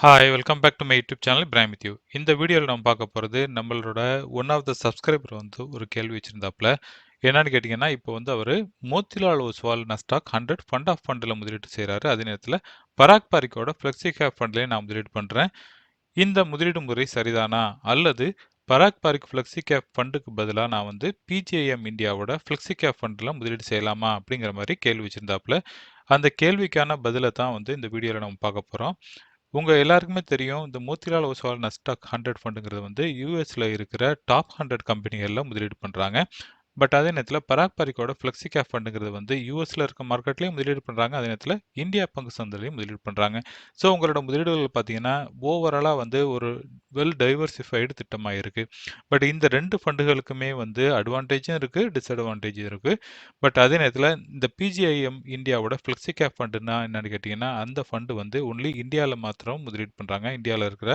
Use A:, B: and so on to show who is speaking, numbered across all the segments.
A: Hi welcome back to my YouTube channel prime with you. இந்த வீடியோவில் நம்ம பார்க்க போகிறது நம்மளோட ஒன் ஆஃப் த சப்ஸ்கிரைபர் வந்து ஒரு கேள்வி வச்சிருந்தாப்புல. என்னன்னு கேட்டிங்கன்னா, இப்போ வந்து அவர் Motilal Oswal Nasdaq 100 fund of ஃபண்டில் முதலீடு செய்கிறாரு. அதே நேரத்தில் பராக் பாரிக்கோட ஃப்ளெக்சிகேப் ஃபண்ட்லேயே நான் முதலீடு பண்ணுறேன். இந்த முதலீடு முறை சரிதானா? அல்லது பராக் பாரிக் ஃப்ளெக்சிகேப் ஃபண்டுக்கு பதிலாக நான் வந்து பிஜிஐஎம் இந்தியாவோட ஃப்ளெக்சிகேப் ஃபண்டில் முதலீடு செய்யலாமா அப்படிங்கிற மாதிரி கேள்வி வச்சிருந்தாப்புல. அந்த கேள்விக்கான பதிலை தான் வந்து இந்த வீடியோவில் நம்ம பார்க்க போகிறோம். உங்க எல்லாருக்குமே தெரியும் இந்த மோத்திலால் ஒஸ்வால் நஸ்டாக் 100 ஃபண்டுங்கிறது வந்து யூஎஸ்ல இருக்கிற டாப் 100 கம்பெனிகள்ல முதலீடு பண்றாங்க. பட் அதே நேரத்தில் பராக் பாரிக்கோட ஃப்ளெக்சிகேப் ஃபண்டுங்கிறது வந்து யூஎஸ்ல இருக்க மார்க்கெட்லயும் முதலீடு பண்றாங்க. அதே நேரத்தில் இந்தியா பங்கு சந்தையிலையும் முதலீடு பண்றாங்க. ஸோ உங்களோட முதலீடுகள் பார்த்தீங்கன்னா ஓவராலா வந்து ஒரு வெல் டைவர்சிஃபைடு திட்டமா இருக்கு. பட் இந்த ரெண்டு ஃபண்டுகளுக்குமே வந்து அட்வான்டேஜும் இருக்கு, டிஸ்அட்வான்டேஜும் இருக்கு. பட் அதே நேரத்தில் இந்த பிஜிஐஎம் இந்தியாவோட ஃப்ளெக்சிகேப் ஃபண்டுனா என்னன்னு கேட்டிங்கன்னா, அந்த ஃபண்டு வந்து ஒன்லி இந்தியாவில் மாத்திரம் முதலீடு பண்றாங்க. இந்தியாவில் இருக்கிற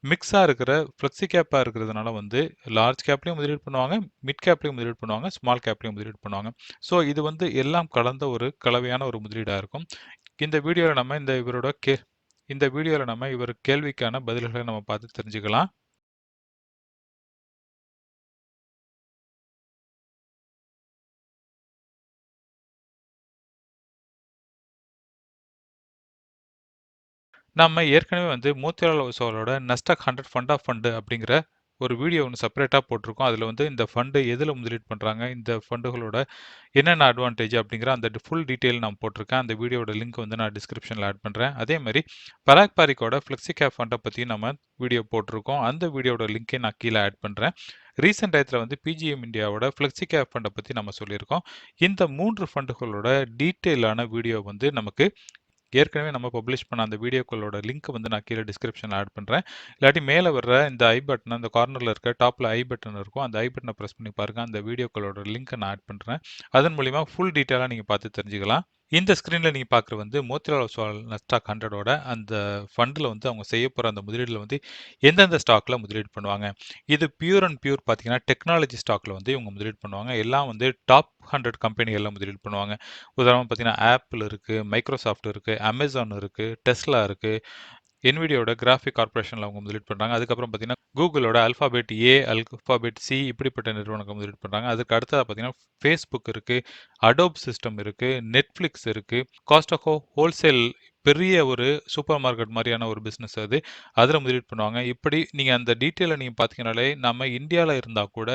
A: மிக்ஸா இருக்கிற ஃப்ளெக்சிகேப்பா இருக்கிறதுனால வந்து லார்ஜ் கேப்லயும் முதலீடு பண்ணுவாங்க, மிட் கேப்லயும் முதலீடு பண்ணுவாங்க, ஸ்மால் கேப்லயும் முதலீடு பண்ணுவாங்க. ஸோ இது வந்து எல்லாம் கலந்த ஒரு கலவையான ஒரு முதலீடா இருக்கும். இந்த வீடியோல நம்ம இவர் கேள்விக்கான பதில்களை நம்ம பார்த்து தெரிஞ்சுக்கலாம். நம்ம ஏற்கனவே வந்து Motilal ஒஸ்வாலோட Nasdaq 100 fund of fund அப்படிங்கிற ஒரு வீடியோ ஒன்று செப்பரேட்டாக போட்டிருக்கோம். அதில் வந்து இந்த ஃபண்டு எதில் முதலீடு பண்ணுறாங்க, இந்த ஃபண்டுகளோட என்னென்ன அட்வான்டேஜ் அப்படிங்கிற அந்த ஃபுல் டீட்டெயில் நான் போட்டிருக்கேன். அந்த வீடியோட லிங்க் வந்து நான் டிஸ்கிரிப்ஷனில் ஆட் பண்ணுறேன். அதே மாதிரி பராக் பாரிக்கோட ஃப்ளெக்சிகேப் ஃபண்டை பற்றி நம்ம வீடியோ போட்டிருக்கோம். அந்த வீடியோட லிங்க்கை நான் கீழே ஆட் பண்ணுறேன். ரீசெண்ட் டயத்தில் வந்து பிஜிஎம் இந்தியாவோட ஃப்ளெக்சிகேப் ஃபண்டை பற்றி நம்ம சொல்லியிருக்கோம். இந்த 3 ஃபண்டுகளோட டீட்டெயிலான வீடியோ வந்து நமக்கு ஏற்கனவே நம்ம பப்ளிஷ் பண்ண அந்த வீடியோக்களோட லிங்க் வந்து நான் கீழே டிஸ்கிரிப்ஷனில் ஆட் பண்ணுறேன். இல்லாட்டி மேலே வர்ற இந்த ஐ பட்டன், அந்த கார்னரில் இருக்க டாப்பில் ஐ பட்டன் இருக்கும். அந்த ஐ பட்டனை ப்ரெஸ் பண்ணி பாருங்கள். அந்த வீடியோக்களோட லிங்க்கை நான் ஆட் பண்ணுறேன். அதன் மூலிமா ஃபுல் டீட்டெயிலாக நீங்கள் பார்த்து தெரிஞ்சுக்கலாம். இந்த ஸ்க்ரீனில் நீங்கள் பார்க்குறது வந்து மோத்திலால் ஒஸ்வால் நஸ்டாக் 100ஓட அந்த ஃபண்டில் வந்து அவங்க செய்ய போகிற அந்த முதலீடில் வந்து எந்தெந்த ஸ்டாக்கில் முதலீடு பண்ணுவாங்க. இது பியூர் அண்ட் பியூர் பார்த்தீங்கன்னா டெக்னாலஜி ஸ்டாக்கில் வந்து இவங்க முதலீடு பண்ணுவாங்க. எல்லாம் வந்து டாப் 100 கம்பெனிகளில் முதலீடு பண்ணுவாங்க. உதாரணமாக பார்த்தீங்கன்னா ஆப்பிள் இருக்குது, மைக்ரோசாஃப்ட் இருக்குது, அமேசான் இருக்குது, டெஸ்லா இருக்குது, என்விடியோட கிராஃபிக் கார்பரேஷனில் அவங்க முதலீடு பண்ணுறாங்க. அதுக்கப்புறம் பார்த்தீங்கன்னா கூகுளோட அல்ஃபாபெட் ஏ, அல்ஃபாபெட் சி இப்படிப்பட்ட நிறுவனங்கள் முதலீடு பண்ணுறாங்க. அதுக்கு அடுத்ததாக பார்த்தீங்கன்னா ஃபேஸ்புக் இருக்குது, அடோப் சிஸ்டம் இருக்குது, நெட்ஃப்ளிக்ஸ் இருக்குது, காஸ்டகோ ஹோல்சேல் பெரிய ஒரு சூப்பர் மார்க்கெட் மாதிரியான ஒரு பிஸ்னஸ் அது. அதில் முதலீடு பண்ணுவாங்க. இப்படி நீங்கள் அந்த டீட்டெயிலை நீங்கள் பார்த்தீங்கனாலே நம்ம இந்தியாவில் இருந்தால் கூட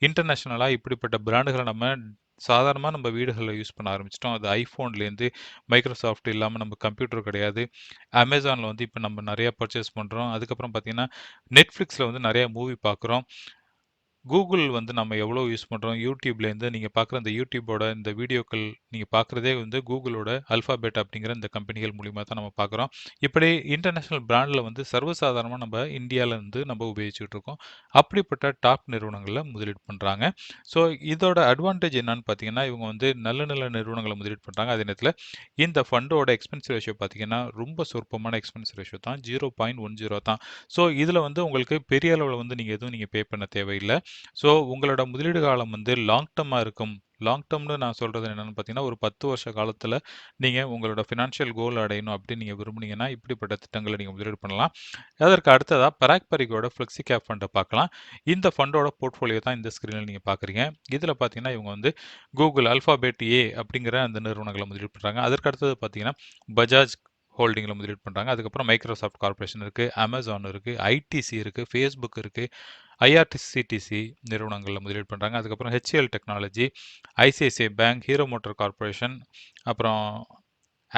A: இன்டர்நேஷ்னலாக இப்படிப்பட்ட பிராண்டுகளை நம்ம சாதாரணமாக நம்ம வீடுகளில் யூஸ் பண்ண ஆரம்பிச்சிட்டோம். அது ஐஃபோன்லேருந்து மைக்ரோசாஃப்ட் இல்லாமல் நம்ம கம்ப்யூட்டர் கிடையாது. அமேசானில் வந்து இப்போ நம்ம நிறையா பர்ச்சேஸ் பண்ணுறோம். அதுக்கப்புறம் பார்த்தீங்கன்னா நெட்ஃப்ளிக்ஸில் வந்து நிறையா மூவி பார்க்குறோம். கூகுள் வந்து நம்ம எவ்வளோ யூஸ் பண்ணுறோம். யூடியூப்லேருந்து நீங்கள் பார்க்குற அந்த யூடியூபோட இந்த வீடியோக்கள் நீங்கள் பார்க்குறதே வந்து கூகுளோட அல்ஃபாபெட் அப்படிங்கிற இந்த கம்பெனிகள் மூலிமா தான் நம்ம பார்க்குறோம். இப்படி இன்டர்நேஷ்னல் பிராண்டில் வந்து சர்வசாதாரணமாக நம்ம இந்தியாவில் இருந்து நம்ம உபயோகிச்சுட்டு இருக்கோம். அப்படிப்பட்ட டாப் நிறுவனங்களில் முதலீடு பண்ணுறாங்க. ஸோ இதோட அட்வான்டேஜ் என்னன்னு பார்த்தீங்கன்னா இவங்க வந்து நல்ல நல்ல நிறுவனங்களை முதலீடு பண்ணுறாங்க. அதே நேரத்தில் இந்த ஃபண்டோட எக்ஸ்பென்ஸ் ரேஷியோ பார்த்தீங்கன்னா ரொம்ப சொற்பமான எக்ஸ்பென்ஸ் ரேஷியோ தான், 0.10 தான். ஸோ இதில் வந்து உங்களுக்கு பெரிய அளவில் வந்து நீங்கள் எதுவும் நீங்கள் பே பண்ண தேவையில்லை. ஸோ உங்களோட முதலீடு காலம் வந்து லாங் டர்மாக இருக்கும். லாங் டர்ம்னு நான் சொல்றது என்னன்னு பார்த்தீங்கன்னா, ஒரு 10 வருஷ காலத்துல நீங்க உங்களோட ஃபினான்ஷியல் கோல் அடையணும் அப்படின்னு நீங்க விரும்புனீங்கன்னா, இப்படிப்பட்ட திட்டங்களை நீங்க முதலீடு பண்ணலாம். அதற்கு அடுத்ததா பராக் பாரிக்கோட ஃப்ளெக்சிகேப் ஃபண்ட பார்க்கலாம். இந்த ஃபண்டோட போர்ட்ஃபோலியோ தான் இந்த ஸ்க்ரீன்ல நீங்க பார்க்குறீங்க. இதுல பார்த்தீங்கன்னா, இவங்க வந்து கூகுள் அல்ஃபாபெட் ஏ அப்படிங்கிற அந்த நிறுவனங்கள முதலீடு பண்றாங்க. அதற்கு அடுத்தது பார்த்தீங்கன்னா, பஜாஜ் ஹோல்டிங்ல முதலீடு பண்றாங்க. அதுக்கப்புறம் மைக்ரோசாஃப்ட் கார்ப்பரேஷன் இருக்கு, அமேசான் இருக்கு, ஐடிசி இருக்கு, Facebook இருக்கு, ஐஆர்சிடிசி நிறுவனங்கள்ல முதலீடு பண்றாங்க. அதுக்கப்புறம் HAL technology, ICICI bank, hero motor corporation, அப்புறம்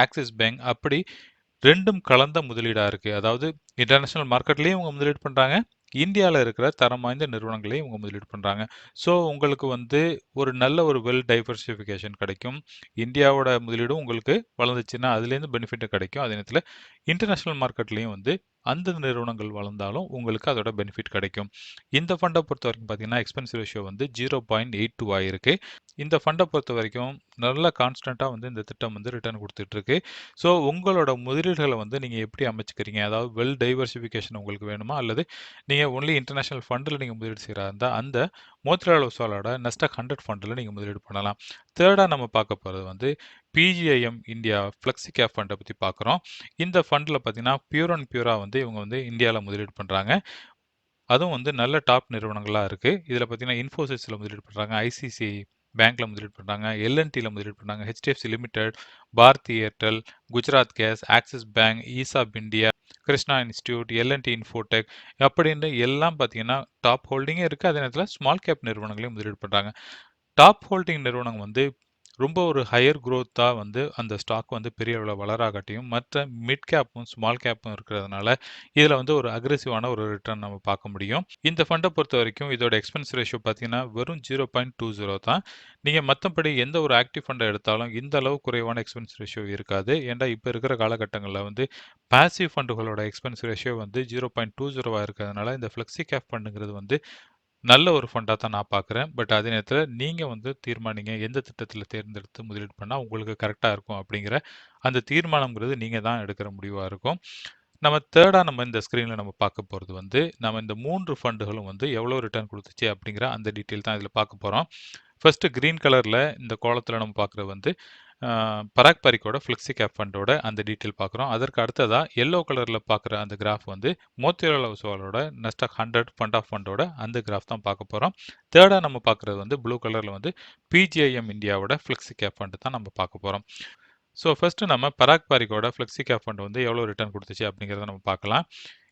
A: ஆக்சிஸ் பேங்க் அப்படி 2ம் கலந்த முதலீடா இருக்கு. அதாவது இன்டர்நேஷனல் மார்க்கெட்லயும் இவங்க முதலீடு பண்றாங்க. இந்தியால இருக்கிற தரம் வாய்ந்த நிறுவனங்களையும் இவங்க முதலீடு பண்றாங்க. ஸோ உங்களுக்கு வந்து ஒரு நல்ல ஒரு வெல் டைவர்சிஃபிகேஷன் கிடைக்கும். இந்தியாவோட முதலீடும் உங்களுக்கு வளர்ந்துச்சுன்னா அதுலேருந்து பெனிஃபிட் கிடைக்கும். அதே நேரத்தில் இன்டர்நேஷனல் மார்க்கெட்லயும் வந்து அந்த நிறுவனங்கள் வளர்ந்தாலும் உங்களுக்கு அதோட பெனிஃபிட் கிடைக்கும். இந்த ஃபண்டை பொறுத்த வரைக்கும் பார்த்தீங்கன்னா எக்ஸ்பென்ஸ் ரேஷியோ வந்து 0.82 ஆயிருக்கு. இந்த ஃபண்டை பொறுத்த வரைக்கும் நல்ல கான்ஸ்டன்ட்டாக வந்து இந்த திட்டம் வந்து ரிட்டர்ன் கொடுத்துட்டு இருக்கு. ஸோ உங்களோட முதலீடுகளை வந்து நீங்கள் எப்படி அமைச்சுக்கிறீங்க, அதாவது வெல் டைவர்சிஃபிகேஷன் உங்களுக்கு வேணுமா, அல்லது நீங்கள் ஒன்லி இன்டர்நேஷனல் ஃபண்டில் நீங்கள் முதலீடு செய்கிறா இருந்தால் அந்த மோத்திலால் ஒஸ்வாலோட Nasdaq 100 ஃபண்டில் நீங்கள் முதலீடு பண்ணலாம். தேர்டாக நம்ம பார்க்க போகிறது வந்து PGIM இந்தியா ஃப்ளெக்ஸிகேப் ஃபண்டை பற்றி பார்க்குறோம். இந்த ஃபண்டில் பார்த்தீங்கன்னா பியூர் அண்ட் பியூராக வந்து இவங்க வந்து இந்தியாவில் முதலீடு பண்ணுறாங்க. அதுவும் வந்து நல்ல டாப் நிறுவனங்களா இருக்கு. இதுல பார்த்தீங்கன்னா, இன்ஃபோசிஸ்ல முதலீடு பண்றாங்க, ஐசிஐசிஐ பேங்க்ல முதலீடு பண்றாங்க, எல்&டில முதலீடு பண்றாங்க, HDFC limited, Bharti Airtel, Gujarat gas, Axis bank, ESAB India, Krishna institute, L and T Infotech அப்படின்னு எல்லாம் பார்த்தீங்கன்னா, டாப் ஹோல்டிங்கே இருக்கு. அதே நேரத்தில் ஸ்மால் கேப் நிறுவனங்களையும் முதலீடு பண்றாங்க. டாப் ஹோல்டிங் நிறுவனம் வந்து ரொம்ப ஒரு ஹையர் குரோத்தா வந்து அந்த ஸ்டாக் வந்து பெரிய அளவில் வளராகாட்டியும் மற்ற மிட் கேப்பும் ஸ்மால் கேப்பும் இருக்கிறதுனால இதில் வந்து ஒரு அக்ரெசிவான ஒரு ரிட்டர்ன் நம்ம பார்க்க முடியும். இந்த ஃபண்டை பொறுத்த வரைக்கும் இதோட எக்ஸ்பென்ஸ் ரேஷியோ பார்த்தீங்கன்னா வெறும் 0.20 தான். நீங்கள் மற்றபடி எந்த ஒரு ஆக்டிவ் ஃபண்டை எடுத்தாலும் இந்த அளவு குறைவான எக்ஸ்பென்ஸ் ரேஷியோ இருக்காது. ஏன்டா இப்போ இருக்கிற காலகட்டங்களில் வந்து பாசிவ் ஃபண்டுகளோட எக்ஸ்பென்ஸ் ரேஷியோ வந்து 0.20 இருக்கிறதுனால இந்த ஃப்ளெக்ஸி கேப் ஃபண்டுங்கிறது வந்து நல்ல ஒரு ஃபண்டா தான் நான் பார்க்குறேன். பட் அதே நேரத்தில நீங்க வந்து தீர்மானிங்க எந்த திட்டத்தில தேர்ந்தெடுத்து முதலீடு பண்ணா உங்களுக்கு கரெக்ட்டா இருக்கும் அப்படிங்கிற அந்த தீர்மானம்ங்கிறது நீங்க தான் எடுக்கிற முடிவா இருக்கும். நம்ம தேர்டா நம்ம இந்த ஸ்க்ரீன்ல நம்ம பார்க்க போறது வந்து, நம்ம இந்த 3 ஃபண்டுகளும் வந்து எவ்வளோ ரிட்டர்ன் குடுத்துச்சு அப்படிங்கிற அந்த டீட்டெயில் தான் இதில பார்க்க போறோம். ஃபர்ஸ்ட் கிரீன் கலர்ல இந்த கோலத்துல நம்ம பார்க்குறது வந்து பராக் பாரிக்கோட ஃப்ளெக்ஸிகேப் ஃபண்டோட அந்த டீட்டெயில் பார்க்குறோம். அதற்கு அடுத்ததா எல்லோ கலர்ல பார்க்குற அந்த கிராஃப் வந்து மோத்திலால் ஒஸ்வாலோட Nasdaq 100 ஃபண்ட் ஆஃப் ஃபண்டோட அந்த கிராஃப் தான் பார்க்க போறோம். தேர்டா நம்ம பார்க்குறது வந்து ப்ளூ கலர்ல வந்து பிஜிஐஎம் இந்தியாவோட ஃப்ளெக்ஸிகேப் ஃபண்ட் தான் நம்ம பார்க்க போறோம். ஸோ ஃபர்ஸ்ட் நம்ம பராக் பாரிக்கோட ஃப்ளெக்ஸிகேப் ஃபண்ட் வந்து எவ்வளோ ரிட்டர்ன் குடுத்துச்சு அப்படிங்கிறத நம்ம பார்க்கலாம்.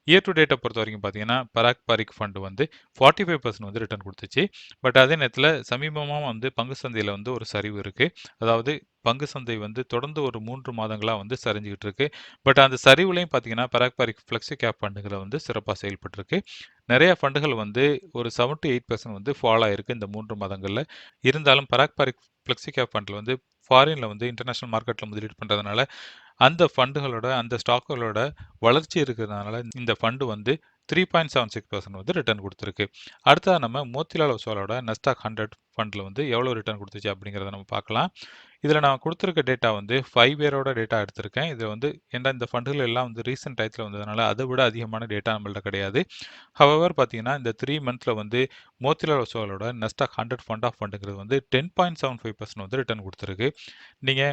A: இயர் டு டேட்ட பொறுத்த வரைக்கும் பார்த்தீங்கன்னா, பராக் பாரிக் ஃபண்ட் வந்து 45% வந்து ரிட்டர்ன் குடுத்துச்சு. பட் அதே நேரத்தில சமீபமா வந்து பங்கு சந்தையில வந்து ஒரு சரிவு இருக்கு. அதாவது பங்கு சந்தை வந்து தொடர்ந்து ஒரு 3 மாதங்களா வந்து சரிஞ்சுகிட்டு இருக்கு. பட் அந்த சரிவுலயும் பார்த்தீங்கன்னா, பராக் பாரிக் ஃப்ளெக்ஸி கேப் ஃபண்டுங்கிற வந்து சிறப்பா செயல்பட்டிருக்கு. நெறைய ஃபண்டுகள் வந்து ஒரு 7 to 8% வந்து ஃபால் ஆயிருக்கு இந்த 3 மாதங்கள்ல. இருந்தாலும் பராக் பாரிக் ஃப்ளெக்ஸி கேப் ஃபண்ட்ல வந்து ஃபாரின்ல வந்து இன்டர்நேஷனல் மார்க்கெட்ல முதலீடு பண்றதுனால அந்த ஃபண்டுகளோட, அந்த ஸ்டாக்குகளோட வளர்ச்சி இருக்கிறதுனால இந்த ஃபண்ட் வந்து 3.76% வந்து ரிட்டர்ன் குடுத்திருக்கு. அடுத்ததா நம்ம மோத்திலால் ஒஸ்வாலோட Nasdaq 100 ஃபண்ட்ல வந்து எவ்வளோ ரிட்டர்ன் குடுத்துச்சு அப்படிங்கிறத நம்ம பார்க்கலாம். இதில நான் குடுத்திருக்க டேட்டா வந்து 5 இயரோட டேட்டா எடுத்திருக்கேன். இது வந்து ஏன்னா இந்த ஃபண்டுகள் எல்லாம் வந்து ரீசென்ட் டயத்துல வந்ததுனால அதை விட அதிகமான டேட்டா நம்மள்ட்ட கிடையாது. ஹவவர் பார்த்தீங்கன்னா, இந்த 3 மந்த்ல வந்து மோத்திலால் ஒஸ்வாலோட Nasdaq 100 ஃபண்ட் ஆஃப் ஃபண்டுங்கிறது வந்து 10.75% வந்து ரிட்டர்ன் குடுத்திருக்கு. நீங்க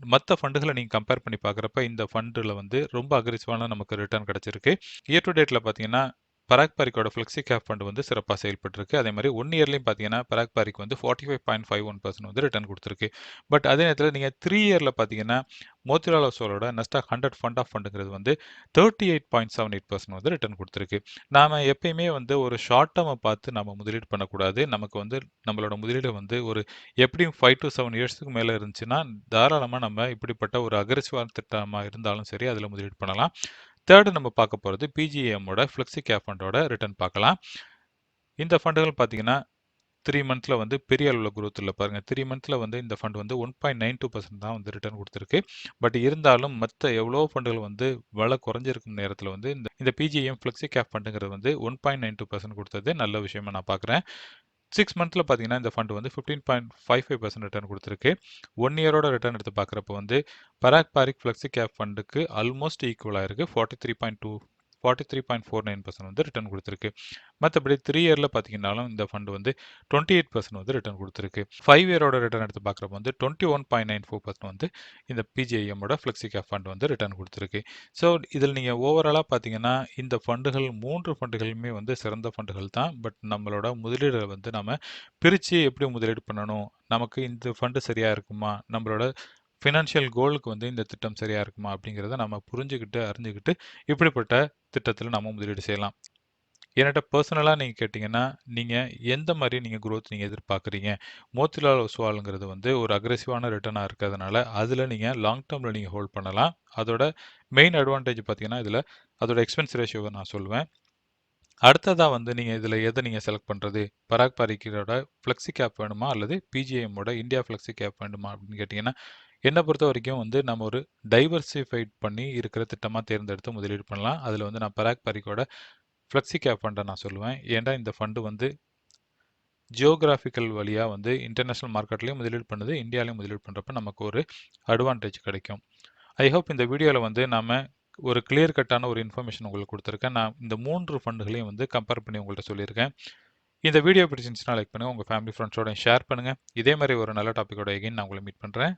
A: மத்த ஃபண்டுகள நீங்க கம்பேர் பண்ணி பார்க்குறப்ப, இந்த ஃபண்டுல வந்து ரொம்ப அக்ரெசிவான நமக்கு ரிட்டர்ன் கிடைச்சிருக்கு. இயர் டு டேட்ல பார்த்தீங்கன்னா, பராக் பாரிக்கோட ஃப்ளெக்ஸி கேப் ஃபண்ட் வந்து சிறப்பா செயல்பட்டிருக்கு. அதே மாரி 1 இயர்லயும் பார்த்தீங்கன்னா, பராக் பாரிக் வந்து 45.51% வந்து ரிட்டர்ன் குடுத்திருக்கு. பட் அதே நேரத்தில நீங்க 3 இயர்ல பார்த்தீங்கன்னா, மோத்திலால் ஒஸ்வாலோட Nasdaq 100 ஃபண்ட் ஆஃப் ஃபண்டுங்கிறது வந்து 38.78% வந்து ரிட்டர்ன் குடுத்திருக்கு. நாம எப்பயுமே வந்து ஒரு ஷார்ட் டெர்ம பார்த்து நம்ம முதலீடு பண்ணக்கூடாது. நமக்கு வந்து நம்மளோட முதலீடு வந்து ஒரு எப்படியும் 5 to 7 இயர்ஸ்க்கு மேல இருந்துச்சுன்னா, தாராளமா நம்ம இப்படிப்பட்ட ஒரு அக்ரெசிவான திட்டமா இருந்தாலும் சரி, அதில முதலீடு பண்ணலாம். தேர்டு நம்ம பார்க்க போறது பிஜிஎம்மோட ஃப்ளெக்ஸி கேப் ஃபண்டோட ரிட்டர்ன் பார்க்கலாம். இந்த ஃபண்டுகள் பார்த்தீங்கன்னா, 3 மந்த்ல வந்து பெரிய அளவுல குரோத் இல்ல பாருங்க. 3 மந்த்ல வந்து இந்த ஃபண்ட் வந்து 1.92% தான் வந்து ரிட்டர்ன் குடுத்திருக்கு. பட் இருந்தாலும் மத்த எவ்வளோ ஃபண்டுகள் வந்து விலை குறைஞ்சிருக்கும் நேரத்தில வந்து இந்த இந்த பிஜிஎம் ஃப்ளெக்ஸி கேப் ஃபண்டுங்கிறது வந்து 1.92% குடுத்தது நல்ல விஷயமா நான் பார்க்குறேன். 6 மந்த்ல பார்த்தீங்கன்னா, இந்த ஃபண்ட் வந்து 15.55% ரிட்டர்ன் குடுத்திருக்கு. 1 இயரோட ரிட்டர்ன் எடுத்து பார்க்குறப்போ வந்து, பராக் பாரிக் ஃப்ளெக்ஸி கேப் ஃபண்டுக்கு ஆல்மோஸ்ட் ஈக்குவலா இருக்கு. 43.49% வந்து ரிட்டர்ன் குடுத்திருக்கு. மத்தபடி 3 இயர்ல பார்த்தீங்கன்னாலும், இந்த ஃபண்ட் வந்து 28% வந்து ரிட்டர்ன் குடுத்திருக்கு. 5 இயரோட ரிட்டர்ன் எடுத்து பார்க்குறப்போ வந்து 21.94% வந்து இந்த பிஜிஐஎம்மோட ஃப்ளெக்ஸி கேப் ஃபண்ட் வந்து ரிட்டர்ன் குடுத்திருக்கு. ஸோ, இதில நீங்க ஓவராலா பார்த்தீங்கன்னா, இந்த ஃபண்டுகள் 3 ஃபண்டுகளுமே வந்து சிறந்த ஃபண்டுகள் தான். பட் நம்மளோட முதலீடுகள வந்து நாம பிரிச்சு எப்படி முதலீடு பண்ணணும்? நமக்கு இந்த ஃபண்டு சரியா இருக்குமா? நம்மளோட ஃபினான்ஷியல் கோலுக்கு வந்து இந்த திட்டம் சரியா இருக்குமா? அப்படிங்கிறத நம்ம புரிஞ்சுகிட்டு, அறிஞ்சுகிட்டு இப்படிப்பட்ட திட்டத்தில நம்ம முதலீடு செய்யலாம். என்னட்ட பெர்சனலா நீங்க கேட்டீங்கன்னா, நீங்க எந்த மாரி நீங்க குரோத் நீங்க எதிர்பார்க்குறீங்க? மோத்திலால் ஒஸ்வால்ங்கிறது வந்து ஒரு அக்ரெசிவான ரிட்டர்னா இருக்கிறதுனால, அதுல நீங்க லாங் டெர்ம்ல நீங்க ஹோல்ட் பண்ணலாம். அதோட மெயின் அட்வான்டேஜ் பார்த்தீங்கன்னா, இதுல அதோட எக்ஸ்பென்ஸ் ரேஷியோவ நான் சொல்லுவேன். அடுத்ததா வந்து நீங்க இதுல எத நீங்க செலக்ட் பண்றது? பராக் பாரிக்கரோட ஃப்ளெக்ஸி கேப் வேணுமா? அல்லது பிஜிஐஎம்மோட இந்தியா ஃப்ளெக்ஸி கேப் வேண்டுமா? அப்படின்னு கேட்டீங்கன்னா, என்ன பொறுத்தவரைக்கும் வந்து நம்ம ஒரு டைவர்சிஃபைட் பண்ணி இருக்கிற திட்டமா தேர்ந்தெடுத்து முதலீடு பண்ணலாம். அதுல வந்து நான் பராக் பாரிக்கோட ஃப்ளெக்ஸி கேப் ஃபண்ட நான் சொல்லுவேன். ஏன்டா இந்த ஃபண்ட் வந்து ஜியோகிராபிக்கல் வழியா வந்து இன்டர்நேஷனல் மார்க்கெட்லயும் முதலீடு பண்ணுது. இந்தியாலயும் முதலீடு பண்றப்ப நமக்கு ஒரு அட்வான்டேஜ் கிடைக்கும். ஐ ஹோப் இந்த வீடியோல வந்து நாம ஒரு கிளியர் கட்டான ஒரு இன்ஃபர்மேஷன் உங்களுக்கு குடுத்திருக்கேன். நான் இந்த 3 ஃபண்டுகளையும் வந்து கம்பேர் பண்ணி உங்கள்ட்ட சொல்லியிருக்கேன். இந்த வீடியோ பிடிச்சிருந்துச்சுன்னா லைக் பண்ணுங்க, உங்க ஃபேமிலி ஃப்ரெண்ட்ஸோட ஷேர் பண்ணுங்க. இதே மாதிரி ஒரு நல்ல டாபிக்கோட எகைன் நான் உங்களை மீட் பண்றேன்.